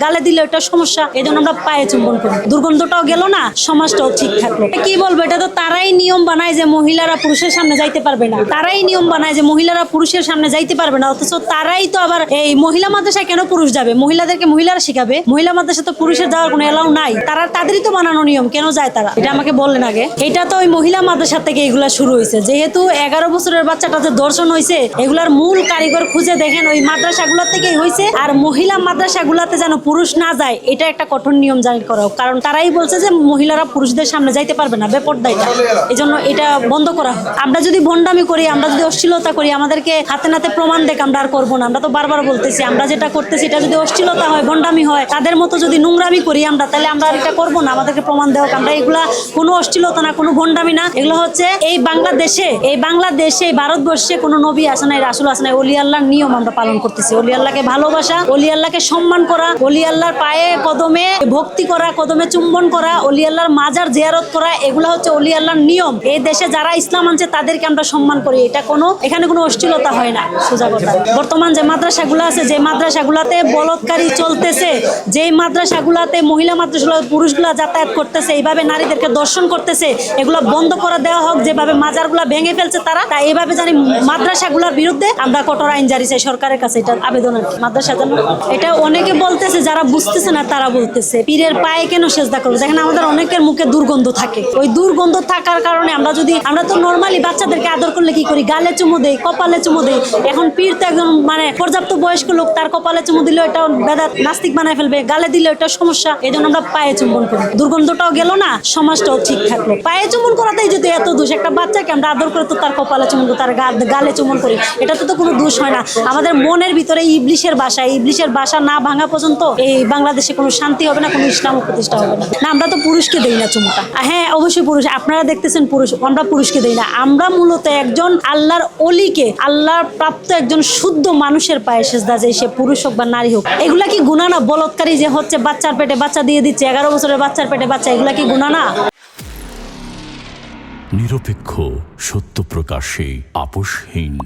গালে দিলে ওটা সমস্যা, এই জন্য আমরা পায়ে চুম্বন করি। দুর্গন্ধটাও গেল না, সমাজটাও ঠিক থাকলো। কি বলবো, এটা তো তারাই নিয়ম বানায় যে মহিলারা পুরুষের সামনে যাইতে পারবে না, তারাই নিয়ম বানায় যে মহিলারা পুরুষের সামনে যাইতে পারবে না, অথচ তারাই তো আবার এই মহিলা মাদ্রাসায় কেন পুরুষ যাবে? মহিলাদেরকে মহিলারা শিখাবে, মহিলা মাদ্রাসা তো পুরুষের যাওয়ার কোনো এলাও নাই, তাদেরই তো বানানো নিয়ম, কেন যায় তারা? এটা আমাকে বললেন আগে। এটা তো ওই মহিলা মাদ্রাসা থেকে এগুলা শুরু হয়েছে। যেহেতু 11 বছরের বাচ্চাটাতে দর্শন হয়েছে, এগুলার মূল কারিগর খুঁজে দেখেন ওই মাদ্রাসাগুলোর থেকেই হয়েছে। আর মহিলা মাদ্রাসাগুলোতে যেন পুরুষ না যায়, এটা একটা কঠোর নিয়ম জারি করা হোক, কারণ তারাই বলছে যে মহিলারা পুরুষদের সামনে যাইতে পারবে না, বেপরদাইটা। এই জন্য এটা বন্ধ করা হোক। আমরা যদি ভণ্ডামি করি, আমরা যদি অশ্লীলতা করি, আমাদেরকে হাতে নাতে প্রমাণ দেখ, আমরা আর করবো না। আমরা তো বারবার বলতেছি, আমরা যেটা করতেছি এটা যদি অশ্লীলতা হয়, ভণ্ডামি হয়, তাদের মতো যদি নোংরামি করি আমরা, তাহলে আমরা আর এটা করবো না। আমাদেরকে প্রমাণ দেওয়া, আমরা এগুলা কোনো অশ্লীলতা না, কোনো ভণ্ডামি না, এগুলো হচ্ছে এই বাংলাদেশে, এই ভারতবর্ষে কোনো নবী আসে নাই, রাসূল আসে নাই। ওলি আল্লাহর নিয়ম আমরা পালন করতেছি। ওলি আল্লাহকে ভালোবাসা, ওলি আল্লাহকে সম্মান করা, ওলি আল্লাহর পায়ে কদমে ভক্তি করা, কদমে চুম্বন করা, ওলি আল্লাহর মাজার জিয়ারত করা, এগুলো হচ্ছে ওলি আল্লাহর নিয়ম। এই দেশে যারা ইসলাম আনছে তাদেরকে আমরা সম্মান করি। এটা এখানে কোনো অশ্লীলতা হয় না, সোজা কথা। বর্তমান যে মাদ্রাসাগুলো আছে, যে মাদ্রাসাগুলোতে বলৎকারী চলতেছে, যে মাদ্রাসাগুলোতে মহিলা মাদ্রাসাগুলো পুরুষগুলা যাতায়াত করতেছে, এইভাবে নারীদেরকে দর্শন করতেছে, এগুলো বন্ধ করে দেওয়া হোক। যেভাবে মাজারগুলা ভেঙে ফেলছে তারা, তাই এইভাবে জানি মাদ্রাসাগুলোর বিরুদ্ধে আমরা কঠোর আইন জারি চাই সরকারের কাছে। এটা আবেদন আর কি। মাদ্রাসা এটা অনেকে বলতেছে, যারা বুঝতেছে না তারা বলতেছে পীরের পায়ে কেন সেজদা করবো? দেখেন আমাদের অনেকের মুখে দুর্গন্ধ থাকে, ওই দুর্গন্ধ থাকার কারণে আমরা তো নর্মালি বাচ্চাদেরকে আদর করলে কি করি? গালে চুমু দেই, কপালে চুমু দেই। এখন পীর তো একজন পর্যাপ্ত বয়স্ক লোক, তার কপালে চুমু দিলে এটা বেদাত, নাস্তিক বানায় ফেলবে, গালে দিলে এটা সমস্যা, এই জন্য আমরা পায়ে চুম্বন করি। দুর্গন্ধটাও গেল না, সমাজটাও ঠিক থাকলো। পায়ে চুম্বন করাতেই যদি এত দোষ, একটা বাচ্চাকে আমরা আদর করে তো তার কপালে চুম্বন করি, তার গালে চুম্বন করি, এটা তো কোনো দোষ হয় না। আমাদের মনের ভিতরে ইবলিশের বাসা না ভাঙা পর্যন্ত এই বাংলাদেশে কোনো শান্তি হবে না, কোনো ইসলাম প্রতিষ্ঠা হবে না। না, আমরা তো পুরুষকে দেই না চুমুটা। হ্যাঁ, অবশ্যই পুরুষ, আপনারা দেখতেছেন পুরুষ, আমরা পুরুষকে দেই না। আমরা মূলত একজন আল্লাহর অলিকে, আল্লাহর প্রাপ্ত একজন শুদ্ধ মানুষের পায়ে সেজদা, যে সে পুরুষ হোক বা নারী হোক। এগুলা কি গুনাহ না? বলৎকারী যে হচ্ছে, বাচ্চার পেটে বাচ্চা দিয়ে দিচ্ছে, 11 বছরের বাচ্চার পেটে বাচ্চা, এগুলা কি গুনাহ না? নিরপেক্ষ, সত্য প্রকাশে আপোষহীন।